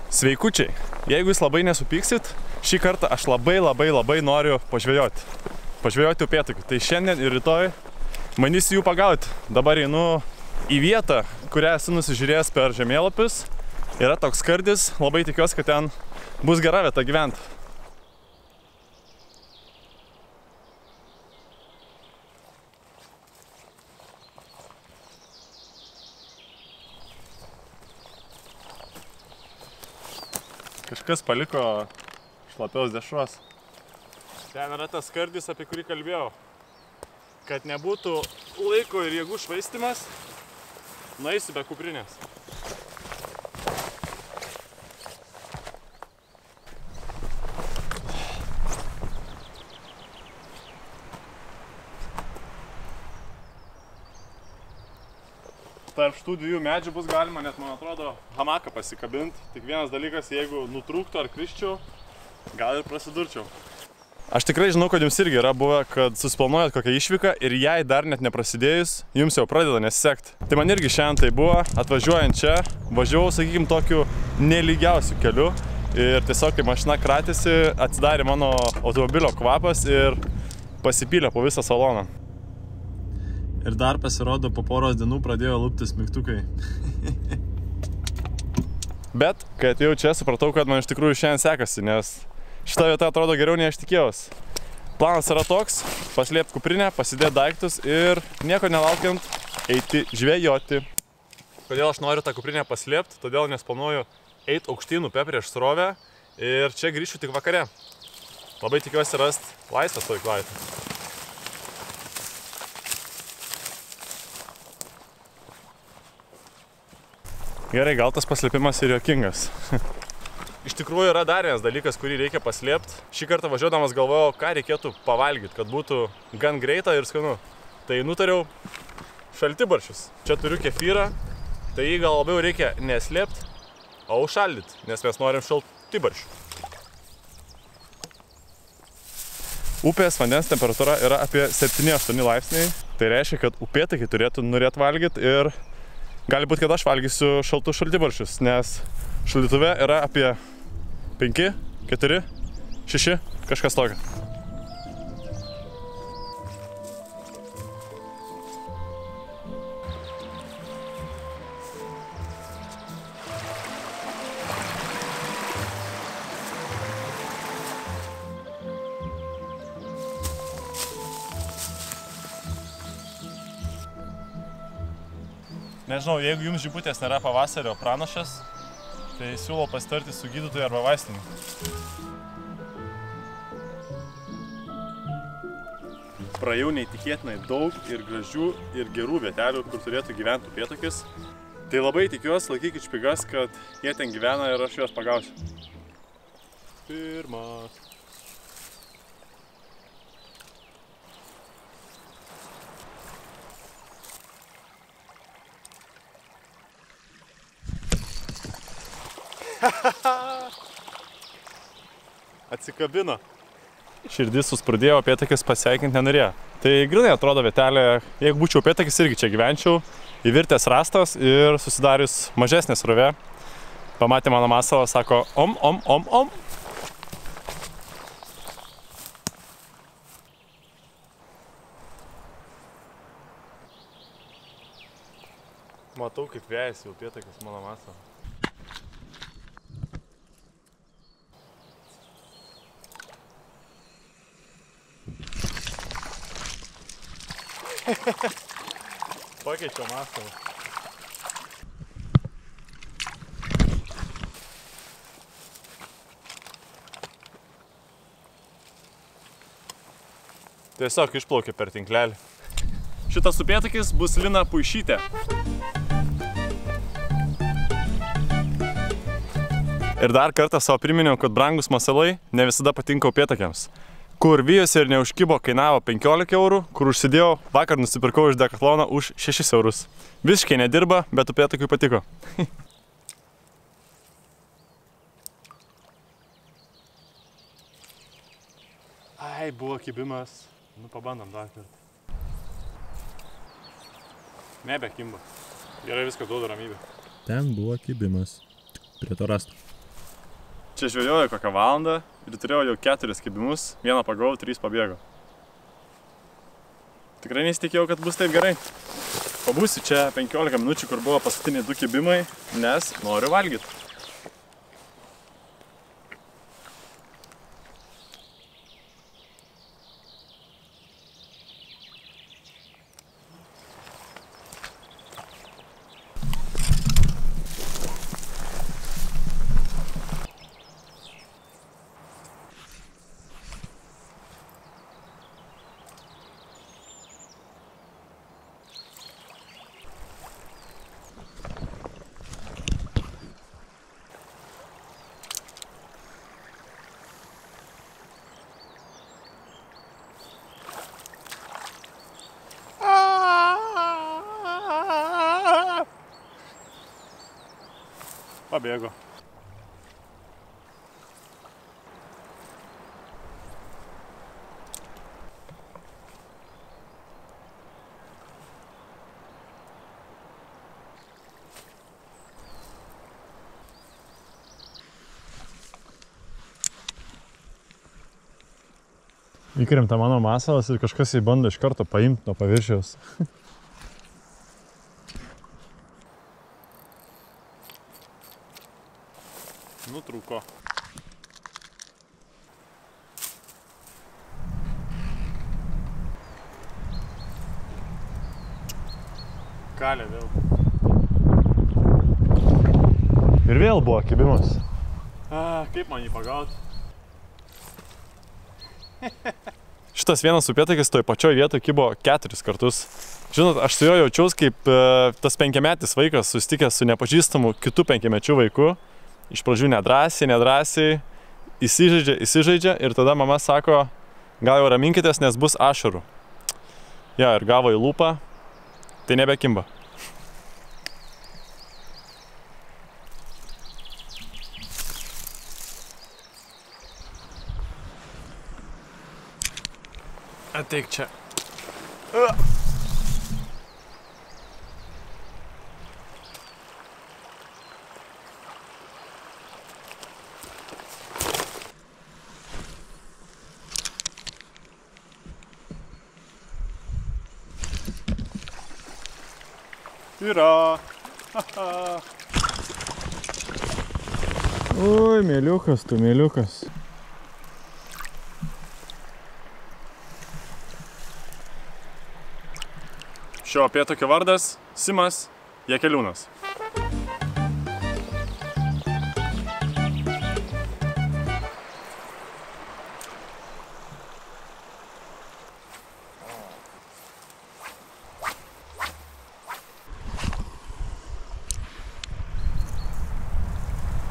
Sveikučiai, jeigu jūs labai nesupyksit, šį kartą aš labai noriu pažvejoti. Pažvejoti upėtakių. Tai šiandien ir rytoj manysiu jų pagauti. Dabar einu į vietą, kurią esu nusižiūrėjęs per žemėlapius. Yra toks skardis, labai tikiuosi, kad ten bus gera vieta gyventi. Kažkas paliko šlapiaus dešros. Ten yra tas skardis, apie kurį kalbėjau. Kad nebūtų laiko ir jėgų švaistymas, nueisiu be kuprinės. Tarp šitų dviejų medžių bus galima net, man atrodo, hamaką pasikabinti. Tik vienas dalykas, jeigu nutrūktų ar krisčiau, gal ir prasidurčiau. Aš tikrai žinau, kad jums irgi yra buvę, kad susiplanuojat kokią išvyką ir jai dar net neprasidėjus, jums jau pradeda nesisekti. Tai man irgi šiandien tai buvo, atvažiuojant čia, važiavau, sakykim, tokiu nelygiausiu keliu ir tiesiog, kai mašina kratėsi, atsidarė mano automobilio kvapas ir pasipylė po visą saloną. Ir dar pasirodo, po poros dienų pradėjo luptis mygtukai. Bet, kai atėjau čia, supratau, kad man iš tikrųjų šiandien sekasi, nes šita vieta atrodo geriau nei aš tikėjausi. Planas yra toks, paslėpti kuprinę, pasidėti daiktus ir nieko nelaukiant eiti žvejoti. Kodėl aš noriu tą kuprinę paslėpti? Todėl nes planuoju eiti aukštyn upe prieš srovę ir čia grįšiu tik vakare. Labai tikiuosi rasti laisvą stovyklavietę. Gerai, gal tas paslėpimas ir juokingas. Iš tikrųjų yra dar vienas dalykas, kurį reikia paslėpti. Šį kartą važiuodamas galvojau, ką reikėtų pavalgyti, kad būtų gan greita ir skanu. Tai nutariau šaltibarščius. Čia turiu kefyrą, tai jį gal labiau reikia neslėpti, o užšaldyti, nes mes norim šaltibarščių. Upės vandens temperatūra yra apie 7-8 laipsniai. Tai reiškia, kad upėtakiai turėtų norėti valgyti ir gali būti, kad aš valgysiu šaltus šaltibarščius, nes šaldytuve yra apie 5, 4, 6, kažkas tokio. Nežinau, jeigu jums žibutės nėra pavasario pranašas, tai siūlau pasitarti su gydytoju arba vaistininku. Praėjau neįtikėtinai daug ir gražių ir gerų vietelių, kur turėtų gyventi upėtakis. Tai labai tikiuosi, laikykit špigas, kad jie ten gyvena ir aš juos pagausiu. Pirmas. Atsikabino. Širdis suspurdėjo, upėtakis pasveikinti nenorėjo. Tai grinai atrodo vietelė, jeigu būčiau upėtakis, irgi čia gyvenčiau, įvirtęs rastas ir susidarius mažesnė srovė. Pamatė mano masalą, sako om. Matau, kaip vejasi upėtakis mano masalą. Pakeičiau masalą. Tiesiog išplaukė per tinklelį. Šitas upėtakis bus Lina Puišytė. Ir dar kartą savo priminiau, kad brangus masalai ne visada patinka upėtakiams. Kur vijosi ir neužkibo kainavo 15 eurų, kur užsidėjau, vakar nusipirkau iš Decathlona už 6 eurus. Visiškai nedirba, bet upėtakiui patiko. Ai, buvo kibimas. Nu, pabandom dar kartą. Nebekimba. Gerai, viskas duoda ramybę. Ten buvo kibimas. Prie to rasto. Čia žvejoju kokią valandą ir turėjau jau 4 kibimus, 1 pagavau, 3 pabėgo. Tikrai nesitikėjau, kad bus taip gerai. Pabūsiu čia 15 minučių, kur buvo paskutiniai 2 kibimai, nes noriu valgyti. Pabėgo. Įkrimta mano masalas ir kažkas jį bando iš karto paimti nuo paviršiaus. Nutrūko. Kalė vėl. Ir vėl buvo kibimas. Kaip man jį pagauti? Šitas vienas upėtakis toj pačioj vietoje kibo 4 kartus. Žinot, aš su juo jaučiaus kaip tas 5-metis vaikas susitikęs su nepažįstamu kitų 5-mečių vaiku. Iš pradžių nedrąsiai, įsižaidžia ir tada mama sako, gal jau raminkitės, nes bus ašarų. Ja, ir gavo į lūpą, tai nebekimba. Ateik čia. Yra. Oi, mėliukas, tu mėliukas. Šio upėtakio vardas Simas Jakeliūnas.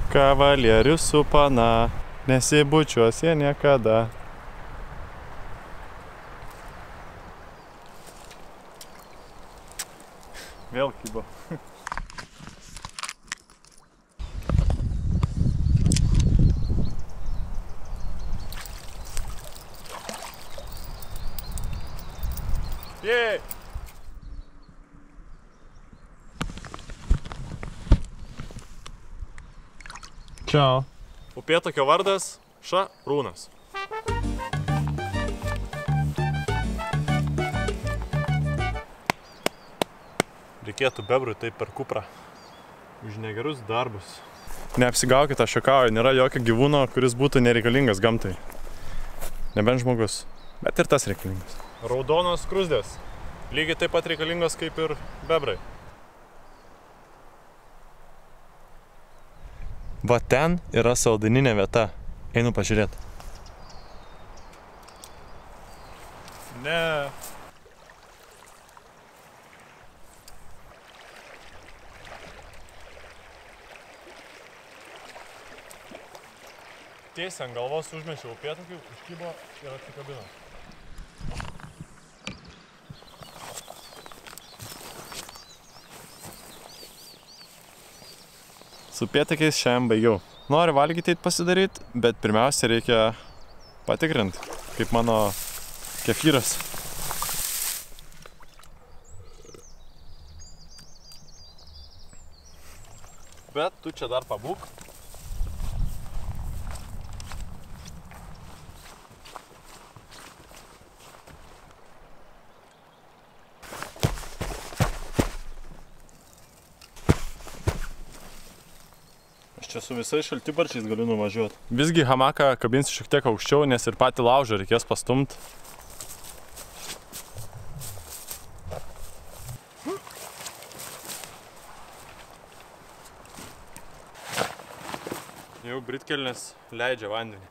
Kavalierius su pana, nesibučiuos jie niekada. Vėl kibo. Jei! Čiau. Upėtakio vardas Šarūnas. Reikėtų bebrui taip per kuprą. Už negerus darbus. Neapsigaukit, aš juokauju, nėra jokio gyvūno, kuris būtų nereikalingas gamtai. Nebent žmogus, bet ir tas reikalingas. Raudonos skruzdės. Lygiai taip pat reikalingos kaip ir bebrai. Va ten yra saldaininė vieta. Einu pažiūrėti. Ne. Tiesiai ant galvos užmečiau upėtakį, užkibo ir atsikabino. Su upėtakiais šiandien baigiau. Noriu valgyti pasidaryti, bet pirmiausia reikia patikrinti, kaip mano kefyras. Bet tu čia dar pabūk. Aš čia su visais šaltibarčiais galiu nuvažiuoti. Visgi hamaką kabinsiu šiek tiek aukščiau, nes ir patį laužą reikės pastumti. Jau britkelnės leidžia vandenį.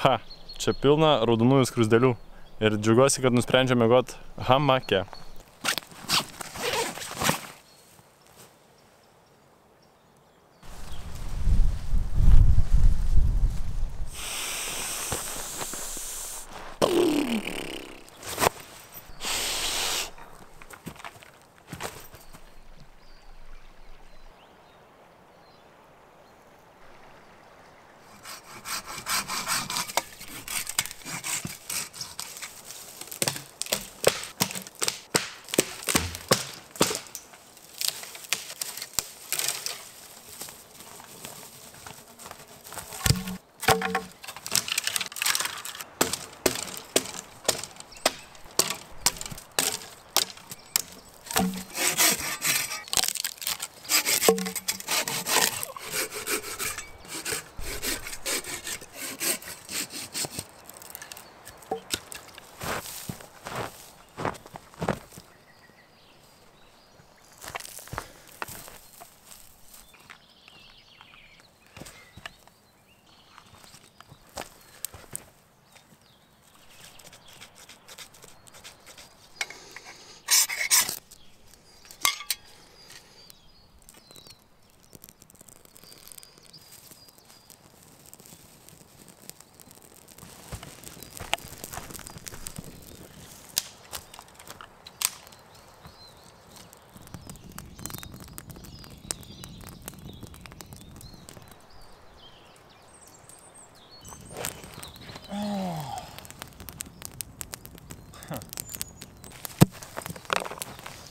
Ha, čia pilna raudonųjų skruzdėlių. Ir džiaugiuosi, kad nusprendžiau miegot hamake.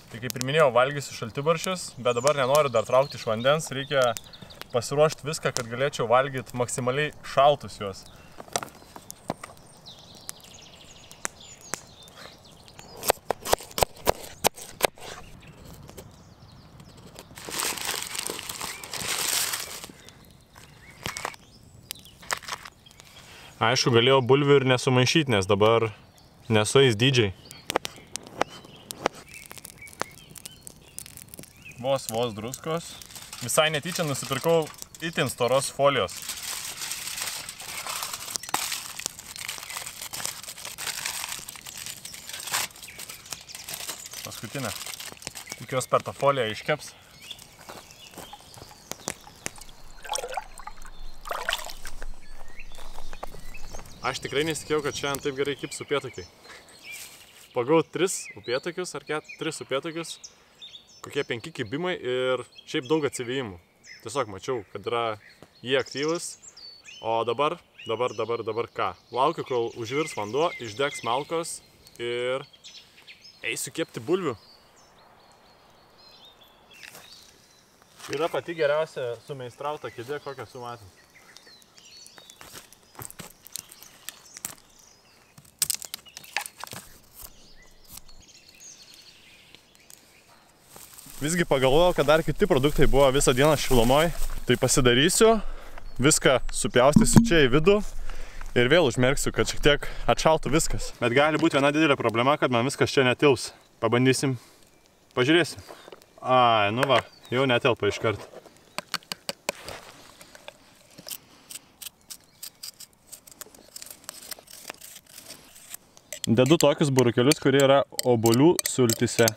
Tai kaip ir minėjau, valgysiu šaltibarščius, bet dabar nenoriu dar traukti iš vandens, reikia pasiruošti viską, kad galėčiau valgyti maksimaliai šaltus juos. Aišku, galėjau bulvių ir nesumaišyti, nes dabar nesueis dydžiai. Vos druskos. Visai netyčia nusipirkau itin storos folijos. Paskutinė. Tikiuosi per tą foliją iškeps. Aš tikrai nesitikėjau, kad šiandien taip gerai kips upėtakiai. Pagavau 3 upėtakius ar 3 upėtakius, kokie 5 kibimai ir šiaip daug atsivijimų. Tiesiog mačiau, kad yra jie aktyvus, o dabar ką? Laukiu, kol užvirs vanduo, išdegs malkos ir eisiu kepti bulvių. Yra pati geriausia sumeistrauta kėdė, kokią esu matęs. Visgi pagalvojau, kad dar kiti produktai buvo visą dieną šilumoj, tai pasidarysiu, viską supjaustysiu čia į vidų ir vėl užmerksiu, kad šiek tiek atšaltų viskas. Bet gali būti viena didelė problema, kad man viskas čia netils. Pabandysim, pažiūrėsim. Ai, nu va, jau netelpa iškart. Dedu tokius burukelius, kurie yra obuolių sultyse.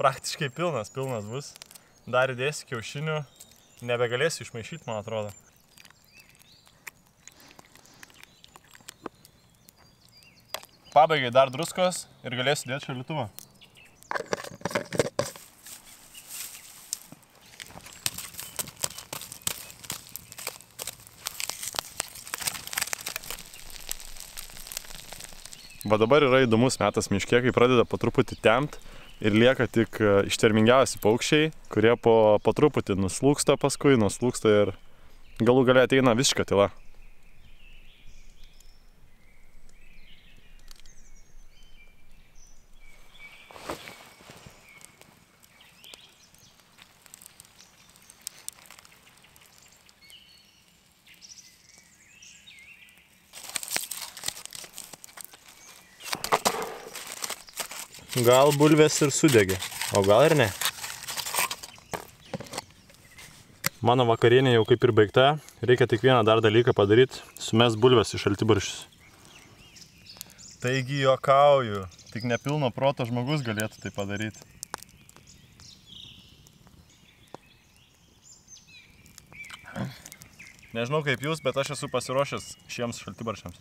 Praktiškai pilnas bus. Dar įdėsiu kiaušinių, nebegalėsiu išmaišyti, man atrodo. Pabaigai dar druskos ir galėsiu dėti šaldytuvą. Va dabar yra įdomus metas miške, kai pradeda po truputį tempt. Ir lieka tik ištvermingiausi paukščiai, kurie po truputį nuslūksta paskui, ir galų gale ateina visiška tyla. gal bulvės ir sudegė, o gal ir ne. Mano vakarienė jau kaip ir baigta, reikia tik vieną dar dalyką padaryti, sumest bulvės į šaltibarščius. Taigi juokauju, tik nepilno proto žmogus galėtų tai padaryti. Nežinau kaip jūs, bet aš esu pasiruošęs šiems šaltibarščiams.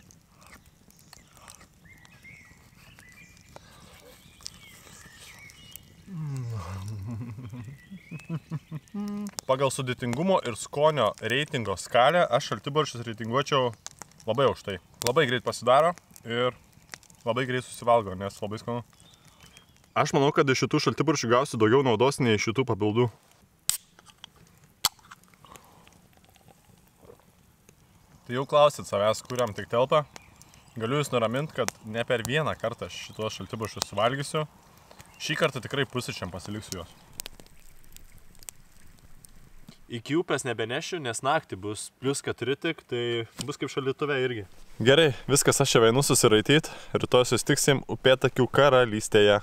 Pagal sudėtingumo ir skonio reitingo skalę aš šaltibarščius reitinguočiau labai aukštai. Labai greit pasidaro ir labai greit susivalgo, nes labai skanu. Aš manau, kad iš šitų šaltibarščių gausiu daugiau naudos nei iš šitų papildų. Tai jau klausit savęs, kuriam tik telpa. Galiu jūs nuraminti, kad ne per vieną kartą šitos šaltibarščius suvalgysiu. Šį kartą tikrai pusryčiam pasiliksiu juos. Iki upės nebenešiu, nes naktį bus +4 tik, tai bus kaip šaldytuve irgi. Gerai, viskas, aš čia einu susiraityt. Rytoj susitiksim Upėtakių karalystėje.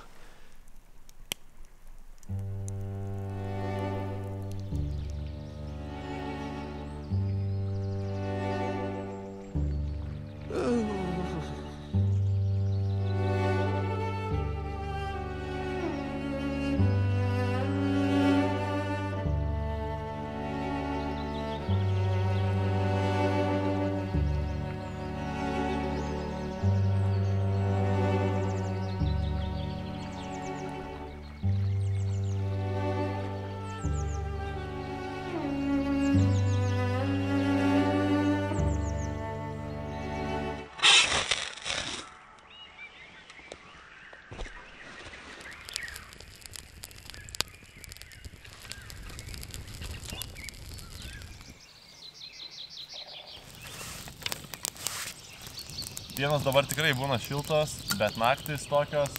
Dienos dabar tikrai būna šiltos, bet naktis tokios.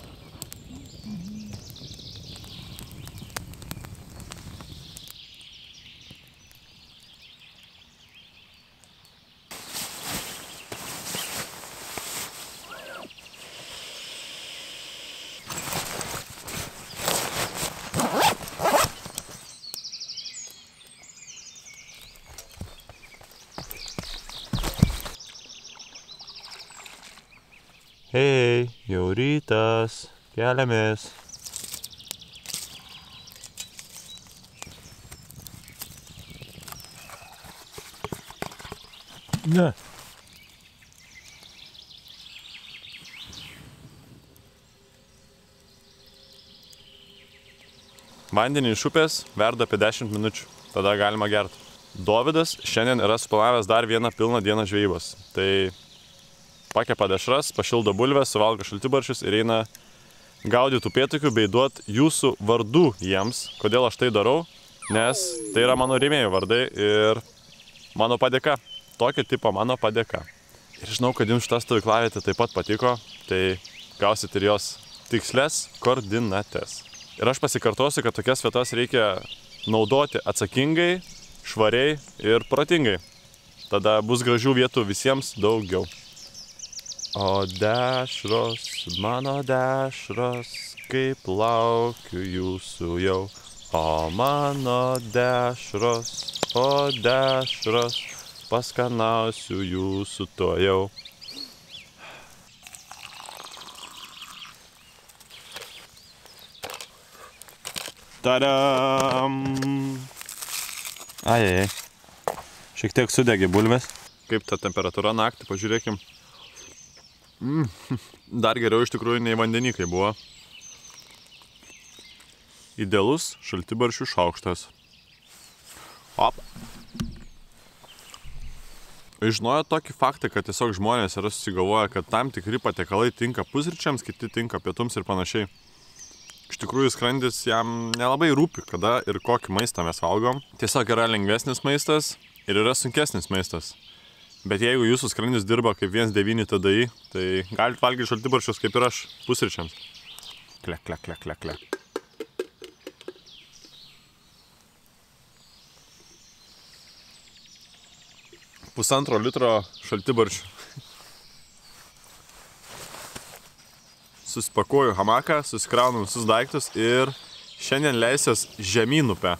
Hei, jau rytas, keliamės. Ne. Vandenį iš upės verda apie 10 minučių, tada galima gerti. Dovydas šiandien yra suplanavęs dar vieną pilną dieną žvejybos. Tai pakepa dešras, pašildo bulves, suvalgo šaltibarščius ir eina gaudyti upėtakių bei duot jūsų vardų jiems. Kodėl aš tai darau? Nes tai yra mano rėmėjų vardai ir mano padėka. Tokio tipo mano padėka. Ir žinau, kad jums šitą stovyklavietę taip pat patiko, tai gausit ir jos tikslias koordinates. Ir aš pasikartosiu, kad tokias vietas reikia naudoti atsakingai, švariai ir protingai. Tada bus gražių vietų visiems daugiau. O dešros, mano dešros, kaip laukiu jūsų jau. O mano dešros, paskanausiu jūsų to jau. Tadam! Ajai, šiek tiek sudegė bulvės. Kaip ta temperatūra naktį, pažiūrėkim. Dar geriau iš tikrųjų nei vandenykai buvo. Idealus šaltibarščių šaukštas. Op. Žinojot tokį faktą, kad tiesiog žmonės yra susigalvoję, kad tam tikri patiekalai tinka pusryčiams, kiti tinka pietums ir panašiai. Iš tikrųjų skrandis jam nelabai rūpi, kada ir kokį maistą mes valgom. Tiesiog yra lengvesnis maistas ir yra sunkesnis maistas. Bet jeigu jūsų skrandis dirba kaip 1,9 TDI, tai galite valgyti šaltibarščius kaip ir aš, pusryčiams. Klek, klek, klek, klek, klek. Pusantro litro šaltibarščių. susipakuoju hamaką, susikraunu visus daiktus ir šiandien leisiuos žemyn upe.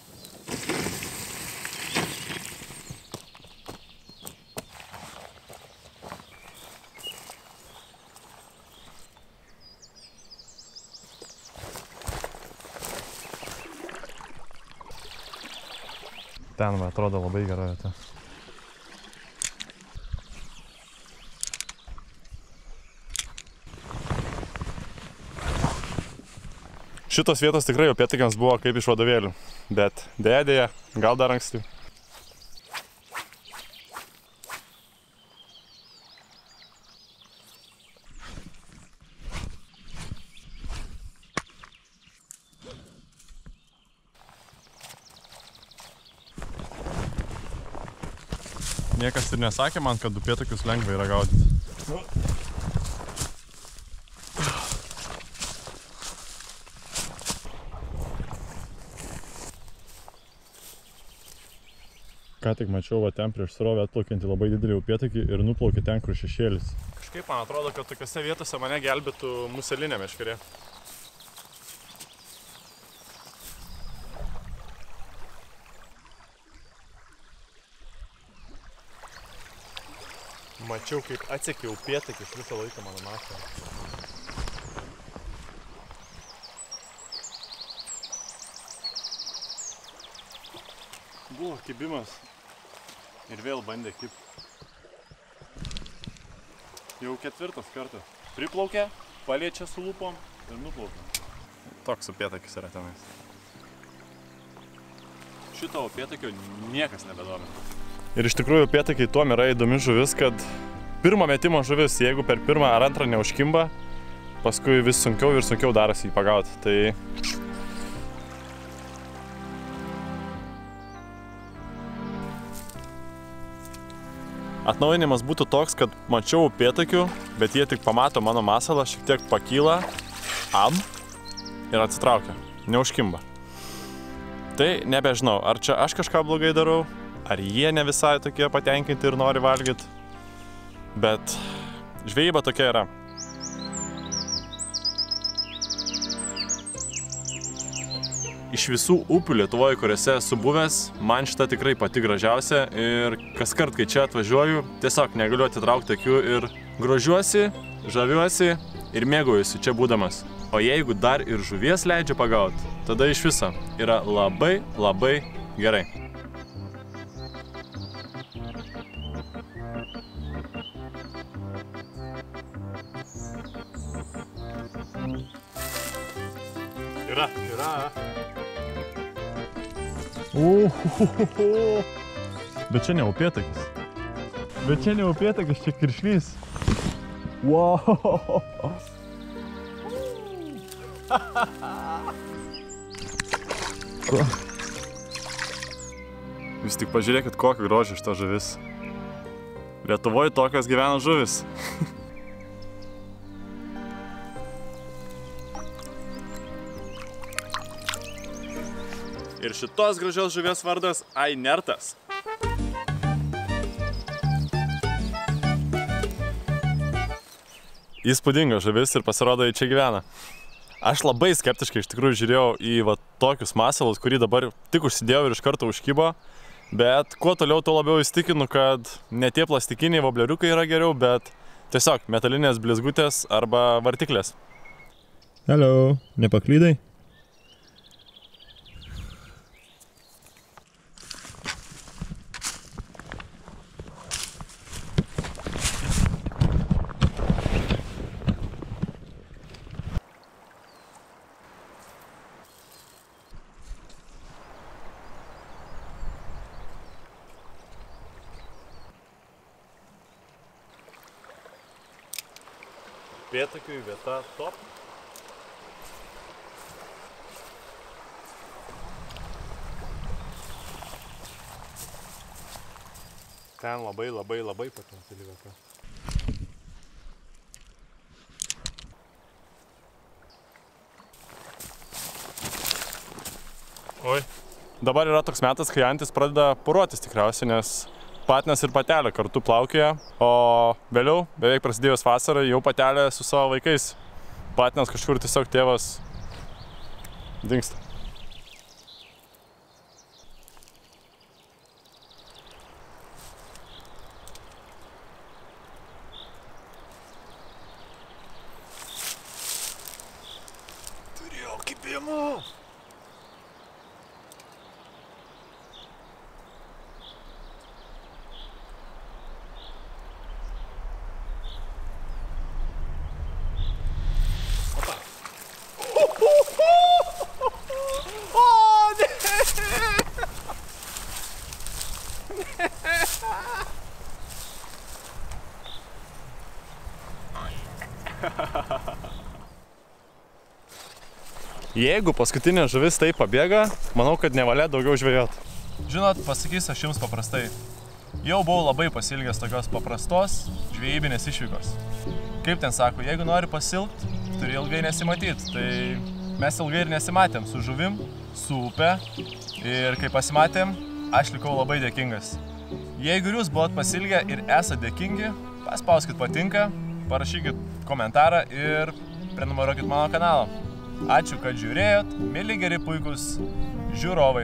Ten, va, atrodo labai gera vieta. Šitos vietos tikrai upėtakiams buvo kaip iš vadovėlių, bet dėja, gal dar anksti. Niekas ir nesakė man, kad upėtakius lengva yra gaudyti. Ką tik mačiau, va ten prieš srovę atplaukiantį labai didelį upėtakį ir nuplaukė ten, kur šešėlis. Kažkaip man atrodo, kad tokiose vietose mane gelbėtų muselinė meškerė. Mačiau, kaip atsekė upėtakis visą laiką mano mašą. Buvo kibimas ir vėl bandė kibti. Jau ketvirtas kartas. Priplaukė, paliečia su lūpom ir nuplaukė. Toks upėtakis yra tenais. Šito upėtakio niekas nebedomina. Ir iš tikrųjų upėtakiai tuom yra įdomi žuvis, kad pirmo metimo žuvis, jeigu per pirmą ar antrą neužkimba, paskui vis sunkiau ir sunkiau darosi jį pagauti. Tai atnaujinimas būtų toks, kad mačiau upėtakių, bet jie tik pamato mano masalą, šiek tiek pakyla, ir atsitraukia, neužkimba. Tai nebežinau, ar čia aš kažką blogai darau, ar jie ne visai tokie patenkinti ir nori valgyti, bet žvejyba tokia yra. Iš visų upių Lietuvoje, kuriuose esu buvęs, man šita tikrai pati gražiausia ir kaskart, kai čia atvažiuoju, tiesiog negaliu atitraukti akių ir grožiuosi, žaviuosi ir mėgaujuosi čia būdamas. O jeigu dar ir žuvies leidžia pagauti, tada iš viso yra labai, labai gerai. Yra. Bet čia ne upėtakis. Čia kiršlys. Wow. Jūs tik pažiūrėkit, kokį grožį šita žuvis. Lietuvoje tokios gyvena žuvis. Ir šitos gražios žuvies vardas Ainertas. Įspūdinga žuvis ir pasirodo, jį čia gyvena. Aš labai skeptiškai iš tikrųjų žiūrėjau į tokius masalus, kurį dabar tik užsidėjau ir iš karto užkibo. Bet kuo toliau, tuo labiau įsitikinu, kad ne tie plastikiniai vobleriukai yra geriau, bet tiesiog metalinės blizgutės arba vartiklės. Hello, nepaklydai? Upėtakiui vieta top. Ten labai potenciali vieta. Oi. Dabar yra toks metas, kai antys pradeda poruotis tikriausiai, nes patinas ir patelė kartu plaukioja, o vėliau, beveik prasidėjus vasarai, jau patelė su savo vaikais patinas kažkur tiesiog tėvas dingsta. Turėjau kibimų! Jeigu paskutinė žuvis taip pabėga, manau, kad nevalia daugiau žvejot. Žinot, pasakysiu aš jums paprastai. Jau buvau labai pasilgęs tokios paprastos žvejybinės išvykos. Kaip ten sako, jeigu nori pasilgt, turi ilgai nesimatyt. Tai mes ilgai ir nesimatėm su žuvim, su upe. Ir kai pasimatėm, aš likau labai dėkingas. Jeigu jūs buvot pasilgę ir esate dėkingi, paspauskit patinka, parašykit komentarą ir prenumeruokit mano kanalą. Ačiū, kad žiūrėjot, mėly geri puikus žiūrovai.